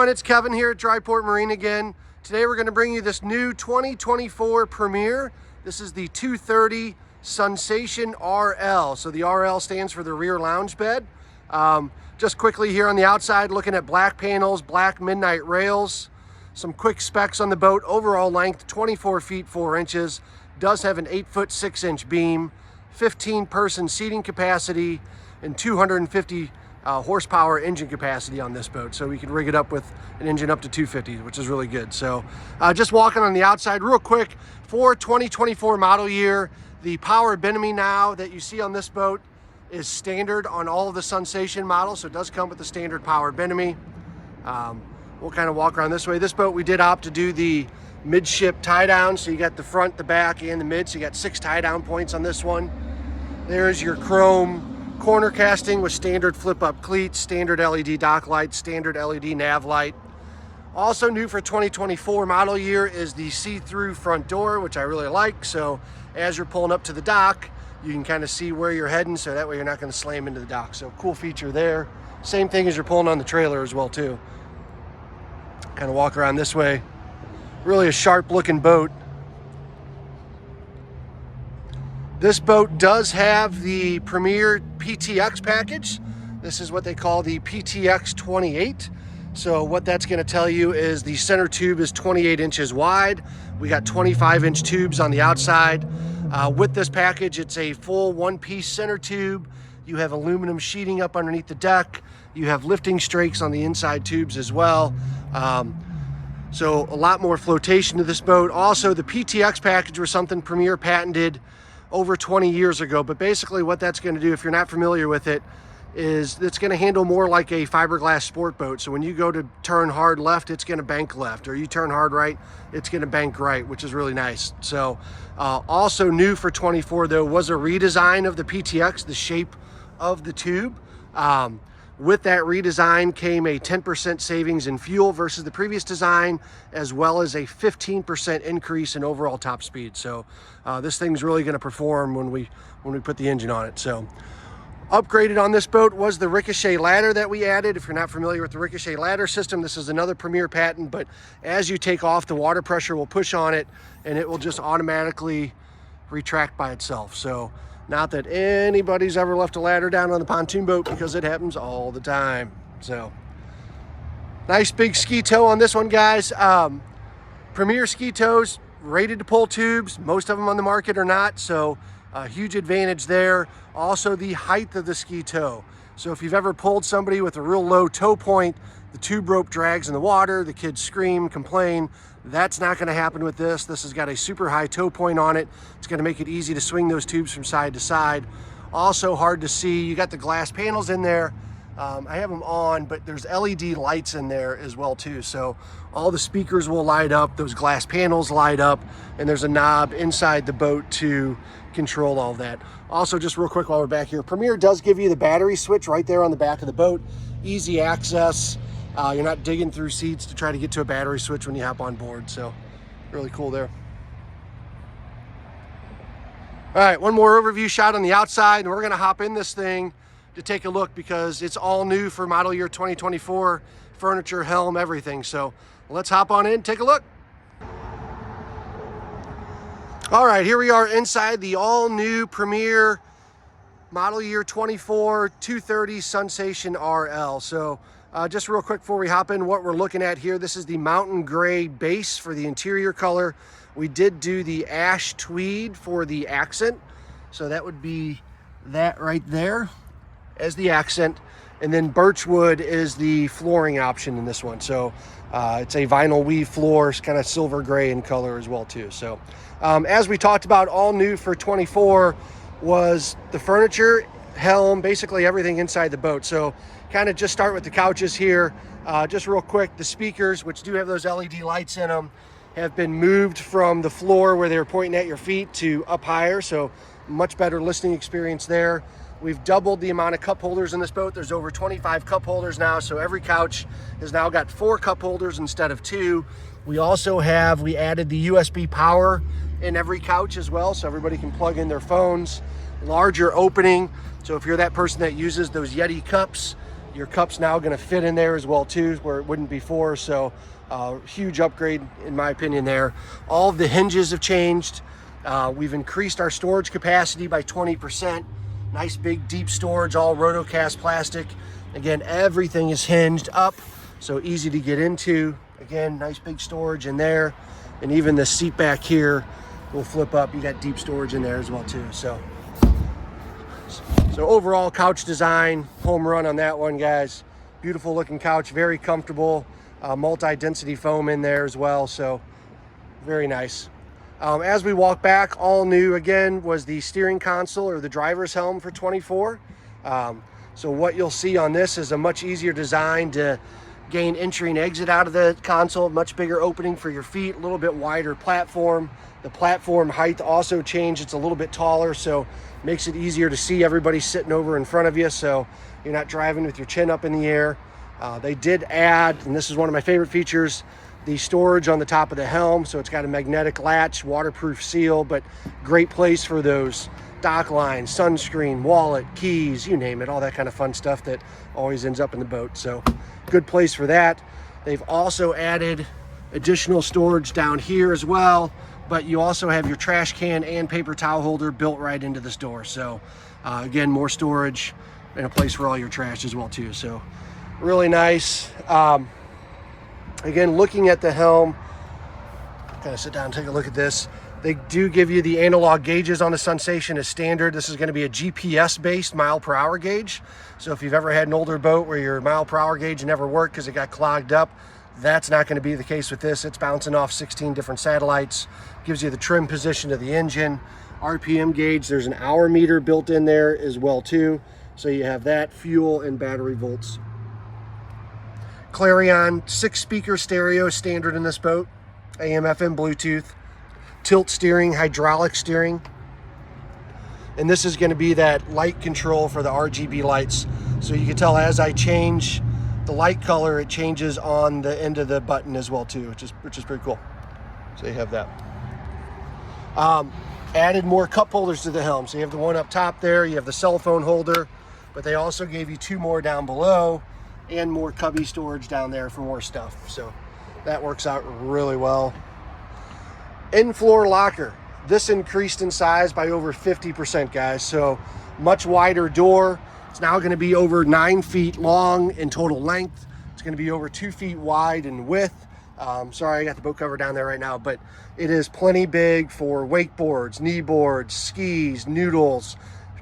everyone, it's Kevin here at Dri-Port Marine again. Today we're going to bring you this new 2024 Premier. This is the 230 Sunsation RL. So the RL stands for the rear lounge bed. Just quickly here on the outside, looking at black panels, black midnight rails, some quick specs on the boat. Overall length 24 feet 4 inches, does have an 8-foot 6-inch beam, 15-person seating capacity, and 250 horsepower engine capacity on this boat. So we can rig it up with an engine up to 250, which is really good. So just walking on the outside real quick, for 2024 model year, the power Bimini now that you see on this boat is standard on all of the Sunsation models. So it does come with the standard power Bimini. We'll kind of walk around this way. This boat, we did opt to do the midship tie down. So you got the front, the back, and the mid. So you got 6 tie down points on this one. There's your chrome corner casting with standard flip up cleats, standard LED dock light, standard LED nav light. Also new for 2024 model year is the see-through front door, which I really like. So as you're pulling up to the dock, you can kind of see where you're heading, so that way you're not going to slam into the dock. So cool feature there. Same thing as you're pulling on the trailer as well too. Kind of walk around this way. Really a sharp looking boat. This boat does have the Premier PTX package. This is what they call the PTX 28. So what that's going to tell you is the center tube is 28 inches wide. We got 25-inch tubes on the outside. With this package, it's a full one-piece center tube. You have aluminum sheeting up underneath the deck. You have lifting strakes on the inside tubes as well. So a lot more flotation to this boat. Also, the PTX package was something Premier patented over 20 years ago, but basically what that's going to do, if you're not familiar with it, is it's going to handle more like a fiberglass sport boat. So when you go to turn hard left, it's going to bank left, or you turn hard right, it's going to bank right, which is really nice. So also new for 24 though was a redesign of the PTX, the shape of the tube. With that redesign came a 10% savings in fuel versus the previous design, as well as a 15% increase in overall top speed. So this thing's really going to perform when we put the engine on it. So upgraded on this boat was the Ricochet ladder that we added. If you're not familiar with the Ricochet ladder system, this is another Premier patent, but as you take off, the water pressure will push on it and it will just automatically retract by itself. So not that anybody's ever left a ladder down on the pontoon boat, because it happens all the time. So nice big ski tow on this one, guys. Premier ski tows, rated to pull tubes. Most of them on the market are not, so a huge advantage there. Also the height of the ski tow. So if you've ever pulled somebody with a real low tow point, the tube rope drags in the water, the kids scream, complain. That's not going to happen with this. This has got a super high tow point on it. It's going to make it easy to swing those tubes from side to side. Also hard to see. You got the glass panels in there. I have them on, but there's LED lights in there as well too. So all the speakers will light up, those glass panels light up, and there's a knob inside the boat to control all that. Also, just real quick while we're back here, Premier does give you the battery switch right there on the back of the boat. Easy access. You're not digging through seats to try to get to a battery switch when you hop on board. So really cool there. All right, one more overview shot on the outside, and we're going to hop in this thing to take a look, because it's all new for model year 2024, furniture, helm, everything. So let's hop on in, take a look. All right, here we are inside the all new Premier model year 24 230 Sunsation RL. So just real quick before we hop in, what we're looking at here, this is the mountain gray base for the interior color. We did do the ash tweed for the accent. So that would be that right there as the accent. And then birchwood is the flooring option in this one. So it's a vinyl weave floor, it's kind of silver gray in color as well too. So as we talked about, all new for 24 was the furniture, helm, basically everything inside the boat. So kind of just start with the couches here. Just real quick, the speakers, which do have those LED lights in them, have been moved from the floor where they were pointing at your feet to up higher. So much better listening experience there. We've doubled the amount of cup holders in this boat. There's over 25 cup holders now. So every couch has now got 4 cup holders instead of 2. We added the USB power in every couch as well, so everybody can plug in their phones. Larger opening, so if you're that person that uses those Yeti cups, Your cup's now going to fit in there as well too, where it wouldn't before. So huge upgrade in my opinion there. All of the hinges have changed. We've increased our storage capacity by 20%. Nice big deep storage, all rotocast plastic. Again, everything is hinged up, so easy to get into. Again, nice big storage in there. And even the seat back here will flip up. You got deep storage in there as well too. So overall couch design, home run on that one, guys. Beautiful looking couch, very comfortable. Multi-density foam in there as well, so very nice. As we walk back, all new again was the steering console or the driver's helm for 24. So what you'll see on this is a much easier design to gain entry and exit out of the console, much bigger opening for your feet, a little bit wider platform. The platform height also changed, it's a little bit taller, so makes it easier to see everybody sitting over in front of you, so you're not driving with your chin up in the air. They did add, and this is one of my favorite features, the storage on the top of the helm. So it's got a magnetic latch, waterproof seal, but great place for those dock lines, sunscreen, wallet, keys, you name it, all that kind of fun stuff that always ends up in the boat. So good place for that. They've also added additional storage down here as well, but you also have your trash can and paper towel holder built right into this door. So again, more storage and a place for all your trash as well too. So really nice. Again, looking at the helm, kind of sit down and take a look at this. They do give you the analog gauges on the Sunsation as standard. This is going to be a GPS-based mile per hour gauge. So if you've ever had an older boat where your mile per hour gauge never worked because it got clogged up, that's not going to be the case with this. It's bouncing off 16 different satellites, gives you the trim position of the engine, RPM gauge. There's an hour meter built in there as well too. So you have that, fuel and battery volts. Clarion 6-speaker stereo standard in this boat, AM, FM, Bluetooth, tilt steering, hydraulic steering. And this is going to be that light control for the RGB lights. So you can tell as I change the light color, it changes on the end of the button as well too, which is pretty cool. So you have that. Added more cup holders to the helm. So you have the one up top there, you have the cell phone holder, but they also gave you 2 more down below and more cubby storage down there for more stuff. So that works out really well. In-floor locker. This increased in size by over 50%, guys. So much wider door. It's now going to be over 9 feet long in total length. It's going to be over 2 feet wide in width. Sorry, I got the boat cover down there right now, but it is plenty big for wakeboards, knee boards, skis, noodles,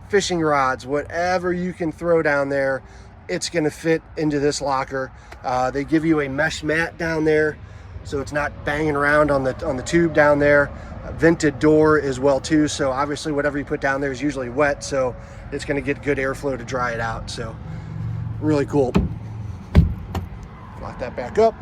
fishing rods, whatever you can throw down there. It's going to fit into this locker. They give you a mesh mat down there, so it's not banging around on the tube down there. A vented door as well too, so obviously whatever you put down there is usually wet, so it's going to get good airflow to dry it out. So really cool. Lock that back up.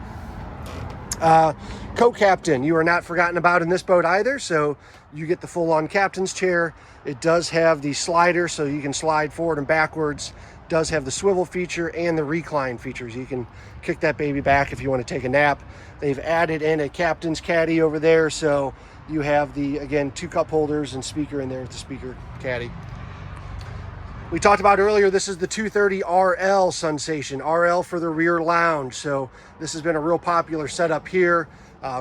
Co-captain, you are not forgotten about in this boat either, so you get the full-on captain's chair. It does have the slider, so you can slide forward and backwards. It does have the swivel feature and the recline features. You can kick that baby back if you want to take a nap. They've added in a captain's caddy over there, so you have the, again, 2 cup holders and speaker in there with the speaker caddy. We talked about earlier, this is the 230 RL Sunsation, RL for the rear lounge. So this has been a real popular setup here.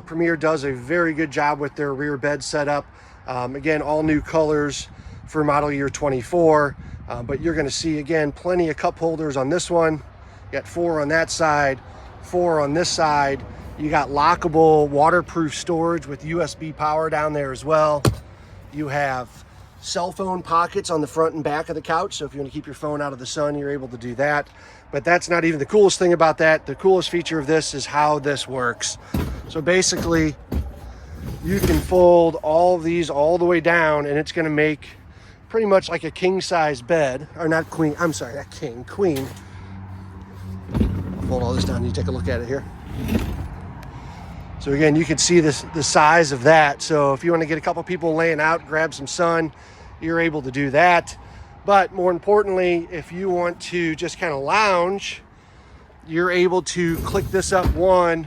Premier does a very good job with their rear bed setup. Again, all new colors for model year 24. But you're going to see, again, plenty of cup holders on this one. You got 4 on that side, 4 on this side. You got lockable waterproof storage with USB power down there as well. You have cell phone pockets on the front and back of the couch, so if you want to keep your phone out of the sun, you're able to do that. But that's not even the coolest thing about that. The coolest feature of this is how this works. So basically, you can fold all of these all the way down, and it's going to make pretty much like a king-size bed. Or not queen, I'm sorry, not king, queen. Fold all this down, you take a look at it here. So again, you can see the size of that. So if you want to get a couple people laying out, grab some sun, you're able to do that. But more importantly, if you want to just kind of lounge, you're able to click this up one,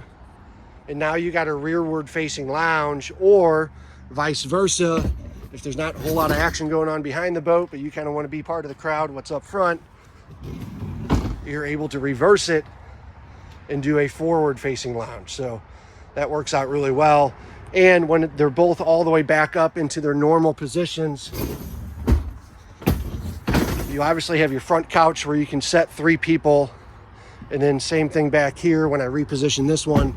and now you got a rearward facing lounge, or vice versa. If there's not a whole lot of action going on behind the boat, but you kind of want to be part of the crowd, what's up front, you're able to reverse it and do a forward facing lounge. So that works out really well. And when they're both all the way back up into their normal positions, you obviously have your front couch where you can set 3 people. And then same thing back here when I reposition this one,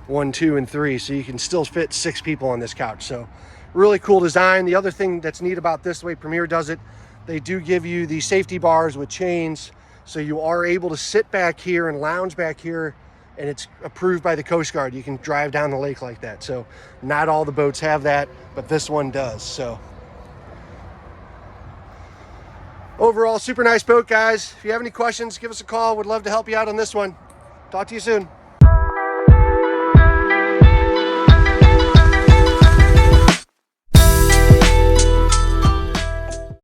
1, 2, and 3. So you can still fit 6 people on this couch. So really cool design. The other thing that's neat about this, the way Premier does it, they do give you the safety bars with chains. So you are able to sit back here and lounge back here, and it's approved by the Coast Guard. You can drive down the lake like that. So not all the boats have that, but this one does. So overall, super nice boat, guys. If you have any questions, give us a call. Would love to help you out on this one. Talk to you soon.